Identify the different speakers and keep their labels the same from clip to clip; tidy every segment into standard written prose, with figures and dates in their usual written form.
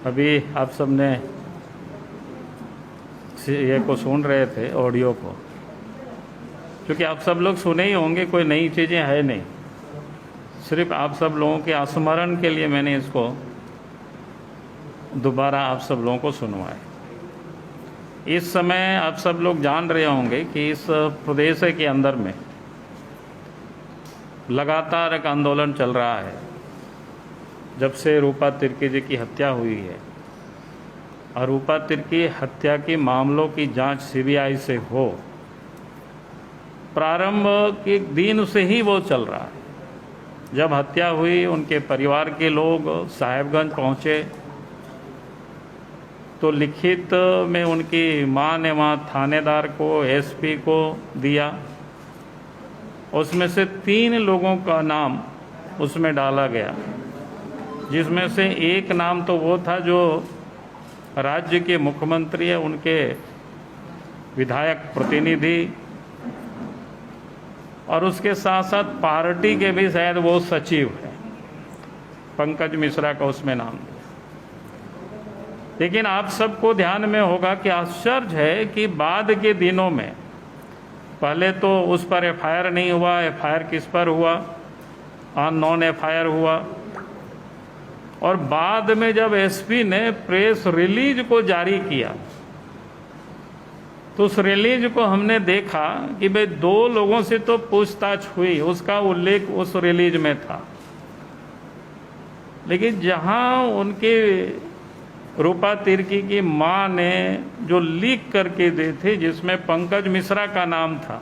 Speaker 1: अभी आप सबने ये को सुन रहे थे ऑडियो को, क्योंकि आप सब लोग सुने ही होंगे, कोई नई चीज़ें है नहीं, सिर्फ आप सब लोगों के स्मरण के लिए मैंने इसको दोबारा आप सब लोगों को सुनवाया। इस समय आप सब लोग जान रहे होंगे कि इस प्रदेश के अंदर में लगातार एक आंदोलन चल रहा है। जब से रूपा तिर्की जी की हत्या हुई है और रूपा तिर्की हत्या के मामलों की जांच सीबीआई से हो, प्रारंभ के दिन से ही वो चल रहा है। जब हत्या हुई उनके परिवार के लोग साहेबगंज पहुंचे तो लिखित में उनकी मां ने वहाँ थानेदार को, एसपी को दिया। उसमें से 3 लोगों का नाम उसमें डाला गया, जिसमें से एक नाम तो वो था जो राज्य के मुख्यमंत्री है, उनके विधायक प्रतिनिधि, और उसके साथ साथ पार्टी के भी शायद वो सचिव हैं, पंकज मिश्रा का उसमें नाम दिया। लेकिन आप सबको ध्यान में होगा कि आश्चर्य है कि बाद के दिनों में, पहले तो उस पर एफआईआर नहीं हुआ, एफआईआर किस पर हुआ, नॉन एफआईआर हुआ, और बाद में जब एसपी ने प्रेस रिलीज को जारी किया तो उस रिलीज को हमने देखा कि भाई 2 लोगों से तो पूछताछ हुई, उसका उल्लेख उस रिलीज में था। लेकिन जहां उनके रूपा तिर्की की मां ने जो लीक करके दी थी, जिसमें पंकज मिश्रा का नाम था,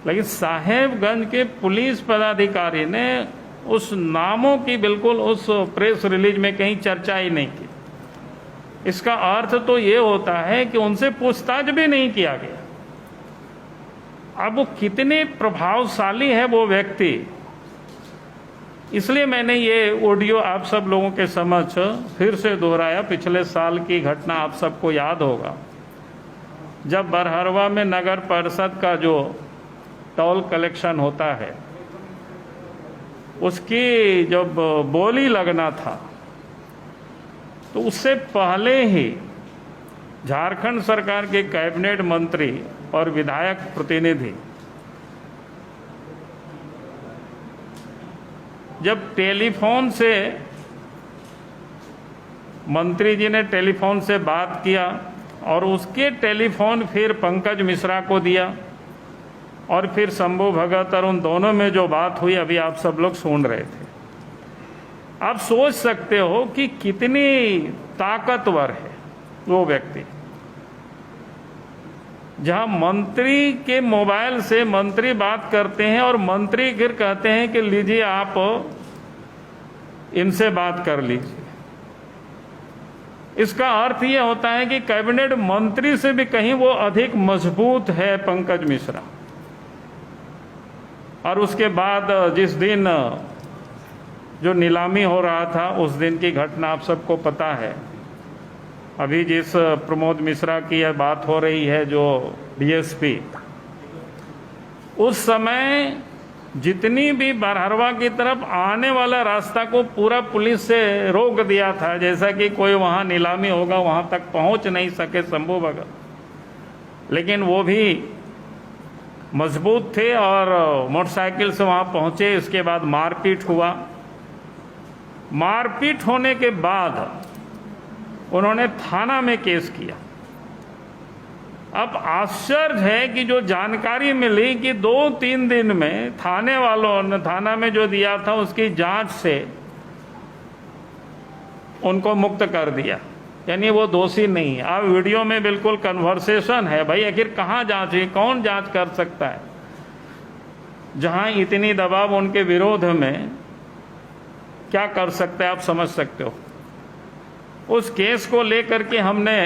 Speaker 1: लेकिन साहेबगंज के पुलिस पदाधिकारी ने उस नामों की बिल्कुल उस प्रेस रिलीज में कहीं चर्चा ही नहीं की। इसका अर्थ तो ये होता है कि उनसे पूछताछ भी नहीं किया गया। अब वो कितने प्रभावशाली है वो व्यक्ति, इसलिए मैंने ये ऑडियो आप सब लोगों के समक्ष फिर से दोहराया। पिछले साल की घटना आप सबको याद होगा, जब बरहरवा में नगर परिषद का जो टोल कलेक्शन होता है, उसकी जब बोली लगना था, तो उससे पहले ही झारखंड सरकार के कैबिनेट मंत्री और विधायक प्रतिनिधि जब टेलीफोन से, मंत्री जी ने टेलीफोन से बात किया और उसके टेलीफोन फिर पंकज मिश्रा को दिया, और फिर शंभू भगत और उन दोनों में जो बात हुई अभी आप सब लोग सुन रहे थे। आप सोच सकते हो कि कितनी ताकतवर है वो व्यक्ति। जहां मंत्री के मोबाइल से मंत्री बात करते हैं और मंत्री फिर कहते हैं कि लीजिए आप इनसे बात कर लीजिए, इसका अर्थ ये होता है कि कैबिनेट मंत्री से भी कहीं वो अधिक मजबूत है पंकज मिश्रा। और उसके बाद जिस दिन जो नीलामी हो रहा था, उस दिन की घटना आप सबको पता है। अभी जिस प्रमोद मिश्रा की यह बात हो रही है, जो डीएसपी, उस समय जितनी भी बरहरवा की तरफ आने वाला रास्ता को पूरा पुलिस से रोक दिया था, जैसा कि कोई वहां नीलामी होगा वहां तक पहुंच नहीं सके शंभू भगत। लेकिन वो भी मजबूत थे और मोटरसाइकिल से वहां पहुंचे। इसके बाद मारपीट हुआ। मारपीट होने के बाद उन्होंने थाना में केस किया। अब आश्चर्य है कि जो जानकारी मिली कि 2-3 दिन में थाने वालों ने थाना में जो दिया था उसकी जांच से उनको मुक्त कर दिया, यानी वो दोषी नहीं है। अब वीडियो में बिल्कुल कन्वर्सेशन है, भाई आखिर कहाँ जांच है, कौन जांच कर सकता है। जहां इतनी दबाव उनके विरोध में, क्या कर सकते हैं आप समझ सकते हो। उस केस को लेकर के हमने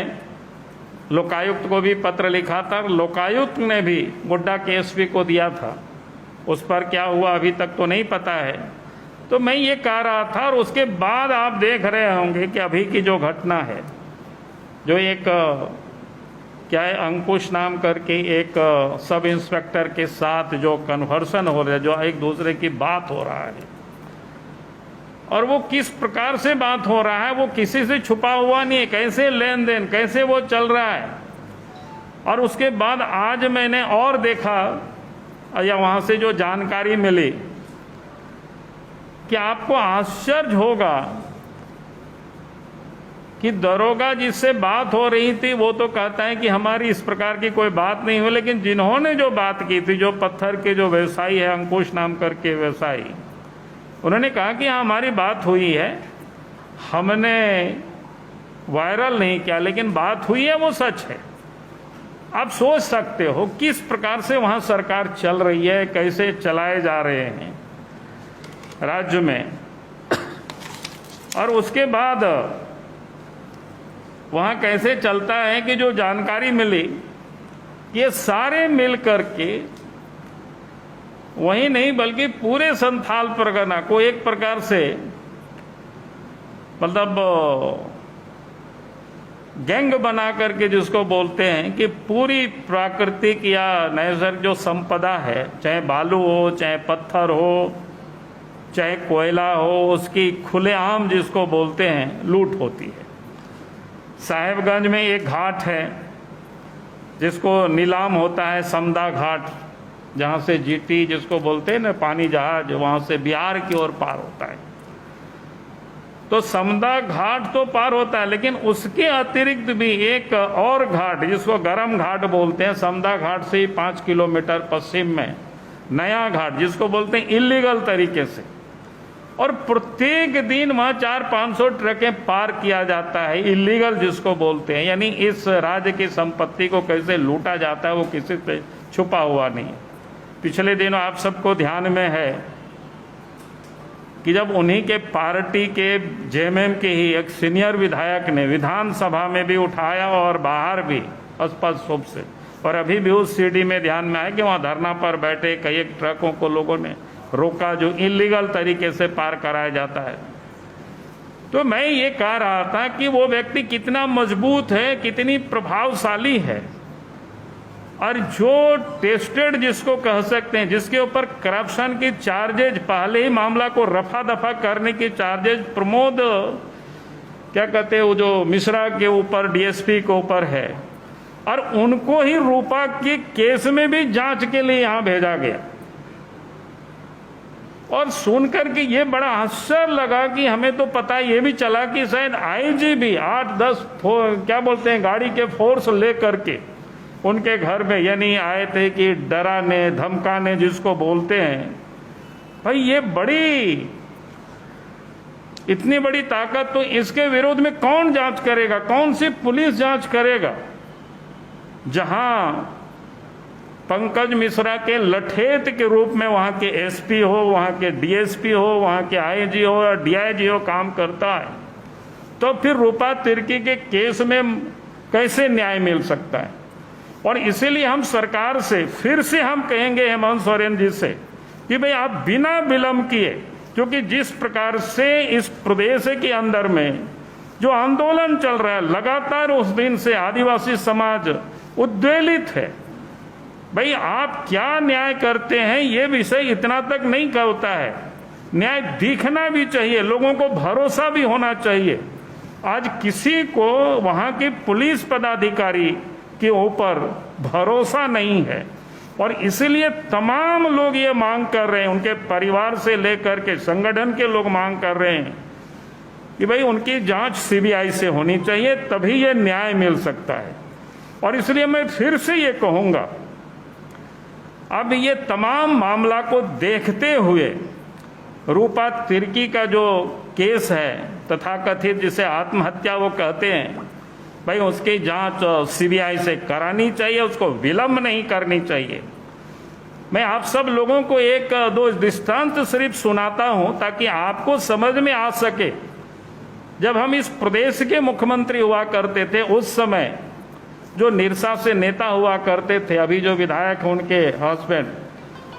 Speaker 1: लोकायुक्त को भी पत्र लिखा था, लोकायुक्त ने भी गोड्डा के एसपी को दिया था। उस पर क्या हुआ अभी तक तो नहीं पता है। तो मैं ये कह रहा था, और उसके बाद आप देख रहे होंगे कि अभी की जो घटना है, जो एक क्या है, अंकुश नाम करके एक सब इंस्पेक्टर के साथ जो कन्वर्सन हो रहा है, जो एक दूसरे की बात हो रहा है, और वो किस प्रकार से बात हो रहा है, वो किसी से छुपा हुआ नहीं है, कैसे लेन देन कैसे वो चल रहा है। और उसके बाद आज मैंने और देखा या वहाँ से जो जानकारी मिली कि आपको आश्चर्य होगा कि दरोगा जिससे बात हो रही थी वो तो कहता है कि हमारी इस प्रकार की कोई बात नहीं हो, लेकिन जिन्होंने जो बात की थी, जो पत्थर के जो व्यवसायी है, अंकुश नाम करके व्यवसायी, उन्होंने कहा कि हाँ हमारी बात हुई है, हमने वायरल नहीं किया, लेकिन बात हुई है वो सच है। आप सोच सकते हो किस प्रकार से वहाँ सरकार चल रही है, कैसे चलाए जा रहे हैं राज्य में। और उसके बाद वहाँ कैसे चलता है कि जो जानकारी मिली, ये सारे मिल करके वही नहीं बल्कि पूरे संथाल परगना को एक प्रकार से मतलब गैंग बना करके जिसको बोलते हैं कि पूरी प्राकृतिक या नैसर्गिक जो संपदा है, चाहे बालू हो, चाहे पत्थर हो, चाहे कोयला हो, उसकी खुलेआम जिसको बोलते हैं लूट होती है। साहेबगंज में एक घाट है जिसको नीलाम होता है, समदा घाट, जहाँ से जीटी जिसको बोलते हैं ना पानी जहाज, वहाँ से बिहार की ओर पार होता है। तो समदा घाट तो पार होता है, लेकिन उसके अतिरिक्त भी एक और घाट जिसको गरम घाट बोलते हैं, समदा घाट से ही 5 किलोमीटर पश्चिम में नया घाट जिसको बोलते हैं इलीगल तरीके से, और प्रत्येक दिन वहाँ 400-500 ट्रकें पार किया जाता है, इलीगल जिसको बोलते हैं। यानी इस राज्य की संपत्ति को कैसे लूटा जाता है वो किसी से छुपा हुआ नहीं। पिछले दिनों आप सबको ध्यान में है कि जब उन्हीं के पार्टी के जेएमएम के ही एक सीनियर विधायक ने विधानसभा में भी उठाया और बाहर भी स्पष्ट रूप से, और अभी भी उस सीडी में ध्यान में आया कि वहाँ धरना पर बैठे कई ट्रकों को लोगों ने रोका जो इलीगल तरीके से पार कराया जाता है। तो मैं ये कह रहा था कि वो व्यक्ति कितना मजबूत है, कितनी प्रभावशाली है, और जो टेस्टेड जिसको कह सकते हैं, जिसके ऊपर करप्शन की चार्जेज, पहले ही मामला को रफा दफा करने की चार्जेज प्रमोद क्या कहते हैं वो जो मिश्रा के ऊपर, डीएसपी के ऊपर है, और उनको ही रूपा के केस में भी जांच के लिए यहां भेजा गया। और सुनकर के ये बड़ा आश्चर्य लगा कि हमें तो पता ये भी चला कि शायद आईजी भी 8-10 क्या बोलते हैं गाड़ी के फोर्स लेकर के उनके घर में यानी आए थे कि डराने धमकाने जिसको बोलते हैं। भाई ये बड़ी, इतनी बड़ी ताकत, तो इसके विरोध में कौन जांच करेगा, कौन सी पुलिस जांच करेगा, जहां पंकज मिश्रा के लठेत के रूप में वहां के एसपी हो, वहां के डीएसपी हो, वहां के आईजी हो और डीआईजी हो काम करता है, तो फिर रूपा तिर्की के केस में कैसे न्याय मिल सकता है। और इसीलिए हम सरकार से फिर से हम कहेंगे हेमंत सोरेन जी से कि भाई आप बिना विलंब किए, क्योंकि जिस प्रकार से इस प्रदेश के अंदर में जो आंदोलन चल रहा है लगातार, उस दिन से आदिवासी समाज उद्वेलित है। भाई आप क्या न्याय करते हैं ये विषय इतना तक नहीं होता है, न्याय दिखना भी चाहिए, लोगों को भरोसा भी होना चाहिए। आज किसी को वहां के पुलिस पदाधिकारी के ऊपर भरोसा नहीं है, और इसलिए तमाम लोग ये मांग कर रहे हैं, उनके परिवार से लेकर के संगठन के लोग मांग कर रहे हैं कि भाई उनकी जांच सीबीआई से होनी चाहिए, तभी ये न्याय मिल सकता है। और इसलिए मैं फिर से ये कहूंगा, अब ये तमाम मामला को देखते हुए रूपा तिर्की का जो केस है तथाकथित, जिसे आत्महत्या वो कहते हैं, भाई उसकी जांच सीबीआई से करानी चाहिए, उसको विलंब नहीं करनी चाहिए। मैं आप सब लोगों को एक दो दृष्टांत सिर्फ सुनाता हूं ताकि आपको समझ में आ सके। जब हम इस प्रदेश के मुख्यमंत्री हुआ करते थे, उस समय जो निरसा से नेता हुआ करते थे, अभी जो विधायक हैं उनके हस्बैंड,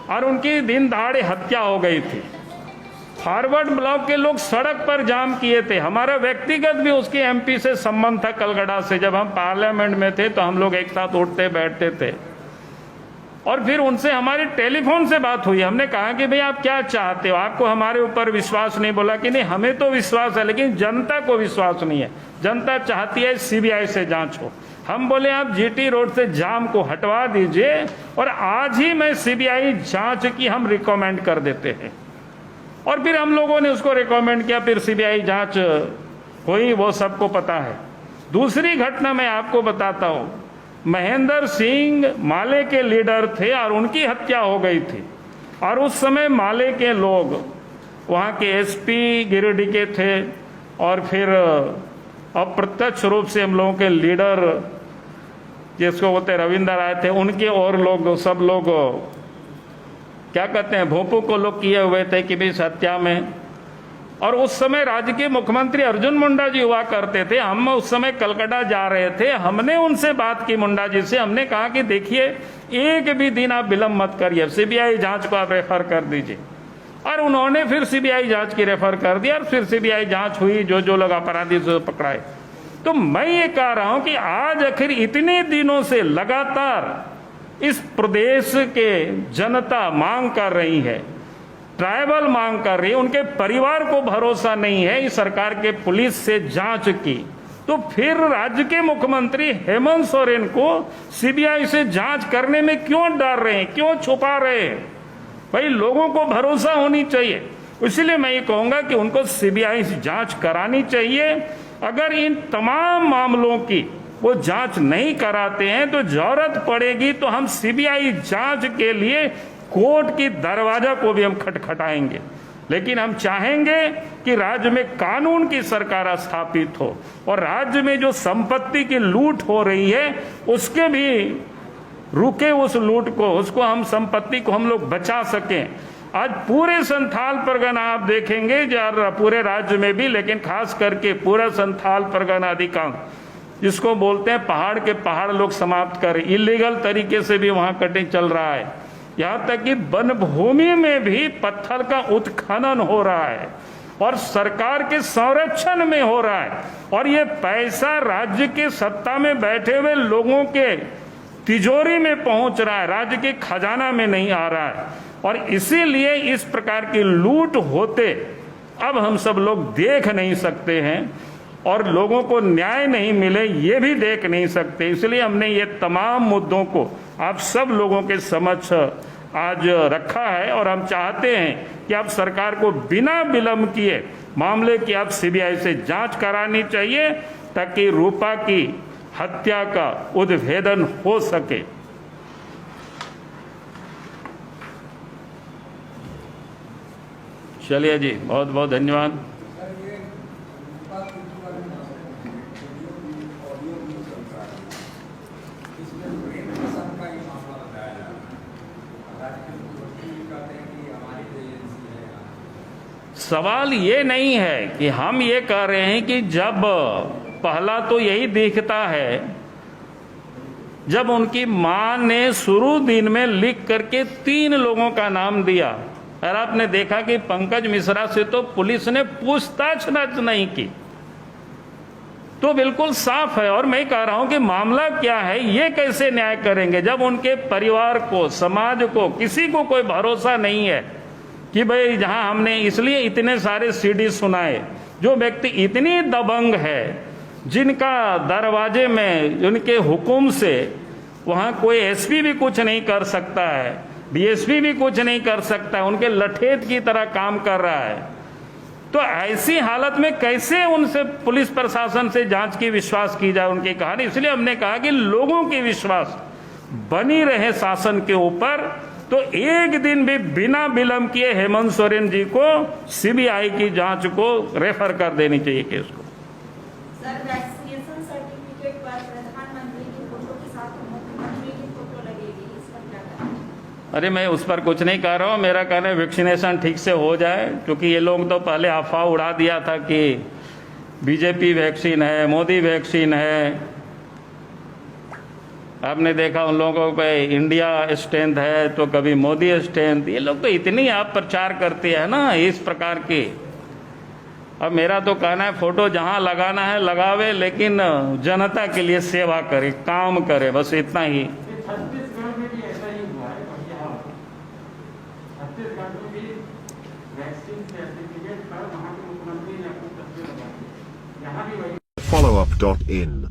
Speaker 1: और उनकी दिन दहाड़े हत्या हो गई थी। फॉरवर्ड ब्लॉक के लोग सड़क पर जाम किए थे, हमारा व्यक्तिगत भी उसके एमपी से संबंध था कलगड़ा से। जब हम पार्लियामेंट में थे तो हम लोग एक साथ उठते बैठते थे। और फिर उनसे हमारी टेलीफोन से बात हुई। हमने कहा कि भाई आप क्या चाहते हो, आपको हमारे ऊपर विश्वास नहीं? बोला कि नहीं, हमें तो विश्वास है लेकिन जनता को विश्वास नहीं है, जनता चाहती है सीबीआई से जांच हो। हम बोले आप जीटी रोड से जाम को हटवा दीजिए और आज ही मैं सीबीआई जांच की हम रिकमेंड कर देते हैं। और फिर हम लोगों ने उसको रिकमेंड किया, फिर सीबीआई जांच हुई, वो सबको पता है। दूसरी घटना मैं आपको बताता हूं, महेंद्र सिंह माले के लीडर थे और उनकी हत्या हो गई थी। और उस समय माले के लोग वहाँ के एसपी गिरिडीह के थे और फिर अप्रत्यक्ष रूप से हम लोगों के लीडर जिसको बोलते रविंदर राय थे, उनके और लोग सब लोग क्या कहते हैं भोपू को लोग किए हुए थे कि भी इस हत्या में। और उस समय राज्य के मुख्यमंत्री अर्जुन मुंडा जी हुआ करते थे। हम उस समय कलकत्ता जा रहे थे, हमने उनसे बात की मुंडा जी से, हमने कहा कि देखिए एक भी दिन आप विलंब मत करिए, सीबीआई जांच को आप रेफर कर दीजिए। और उन्होंने फिर सीबीआई जांच की रेफर कर दिया और फिर सीबीआई जांच हुई, जो लोग अपराधी से पकड़ाए। तो मैं ये कह रहा हूं कि आज आखिर इतने दिनों से लगातार इस प्रदेश के जनता मांग कर रही है, ट्राइबल मांग कर रही है, उनके परिवार को भरोसा नहीं है इस सरकार के पुलिस से जांच की, तो फिर राज्य के मुख्यमंत्री हेमंत सोरेन को सीबीआई से जांच करने में क्यों डर रहे हैं, क्यों छुपा रहे हैं? भाई लोगों को भरोसा होनी चाहिए। इसलिए मैं ये कहूंगा कि उनको सीबीआई से जांच करानी चाहिए। अगर इन तमाम मामलों की वो जांच नहीं कराते हैं तो जरूरत पड़ेगी तो हम सीबीआई जांच के लिए कोर्ट की दरवाजा को भी हम खटखटाएंगे। लेकिन हम चाहेंगे कि राज्य में कानून की सरकार स्थापित हो और राज्य में जो संपत्ति की लूट हो रही है उसके भी रुके, उस लूट को, उसको हम संपत्ति को हम लोग बचा सकें। आज पूरे संथाल परगना आप देखेंगे, पूरे राज्य में भी, लेकिन खास करके पूरा संथाल परगना अधिकांश जिसको बोलते हैं पहाड़ के पहाड़ लोग समाप्त कर, इलीगल तरीके से भी वहां कटिंग चल रहा है। यहाँ तक कि वन भूमि में भी पत्थर का उत्खनन हो रहा है और सरकार के संरक्षण में हो रहा है। और ये पैसा राज्य के सत्ता में बैठे हुए लोगों के तिजोरी में पहुंच रहा है, राज्य के खजाना में नहीं आ रहा है। और इसीलिए इस प्रकार की लूट होते अब हम सब लोग देख नहीं सकते हैं और लोगों को न्याय नहीं मिले ये भी देख नहीं सकते। इसलिए हमने ये तमाम मुद्दों को आप सब लोगों के समक्ष आज रखा है और हम चाहते हैं कि आप सरकार को बिना विलंब किए मामले की आप सीबीआई से जांच करानी चाहिए ताकि रूपा की हत्या का उद्भेदन हो सके। चलिए जी, बहुत बहुत धन्यवाद। सवाल ये नहीं है कि हम ये कह रहे हैं कि जब पहला तो यही दिखता है जब उनकी मां ने शुरू दिन में लिख करके 3 लोगों का नाम दिया और आपने देखा कि पंकज मिश्रा से तो पुलिस ने पूछताछ नहीं की, तो बिल्कुल साफ है। और मैं कह रहा हूं कि मामला क्या है, ये कैसे न्याय करेंगे जब उनके परिवार को, समाज को, किसी को कोई भरोसा नहीं है कि भाई जहां हमने इसलिए इतने सारे सीडी सुनाए, जो व्यक्ति इतनी दबंग है जिनका दरवाजे में उनके हुक्म से वहां कोई एसपी भी कुछ नहीं कर सकता है, डीएसपी भी कुछ नहीं कर सकता है, उनके लठेत की तरह काम कर रहा है, तो ऐसी हालत में कैसे उनसे पुलिस प्रशासन से जांच की विश्वास की जाए उनकी कहानी। इसलिए हमने कहा कि लोगों की विश्वास बनी रहे शासन के ऊपर, तो एक दिन भी बिना विलंब किए हेमंत सोरेन जी को सीबीआई की जांच को रेफर कर देनी चाहिए केस को।
Speaker 2: सर, वैक्सीनेशन सर्टिफिकेट पर प्रधानमंत्री की फोटो के साथ मुख्यमंत्री की फोटो लगेगी, इस पर क्या कहना?
Speaker 1: अरे मैं उस पर कुछ नहीं कह रहा हूँ, मेरा कहना है वैक्सीनेशन ठीक से हो जाए, क्योंकि ये लोग तो पहले अफवाह उड़ा दिया था कि बीजेपी वैक्सीन है, मोदी वैक्सीन है। आपने देखा उन लोगों पे इंडिया स्ट्रेंथ है तो कभी मोदी स्ट्रेंथ, ये लोग तो इतनी आप प्रचार करते हैं ना इस प्रकार के। अब मेरा तो कहना है फोटो जहां लगाना है लगावे, लेकिन जनता के लिए सेवा करे, काम करे, बस इतना ही।
Speaker 3: छत्तीसगढ़ में भी ऐसा ही हुआ है, thefollowup.in.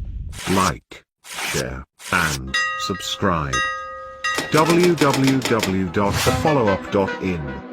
Speaker 3: Like, share, and subscribe. www.thefollowup.in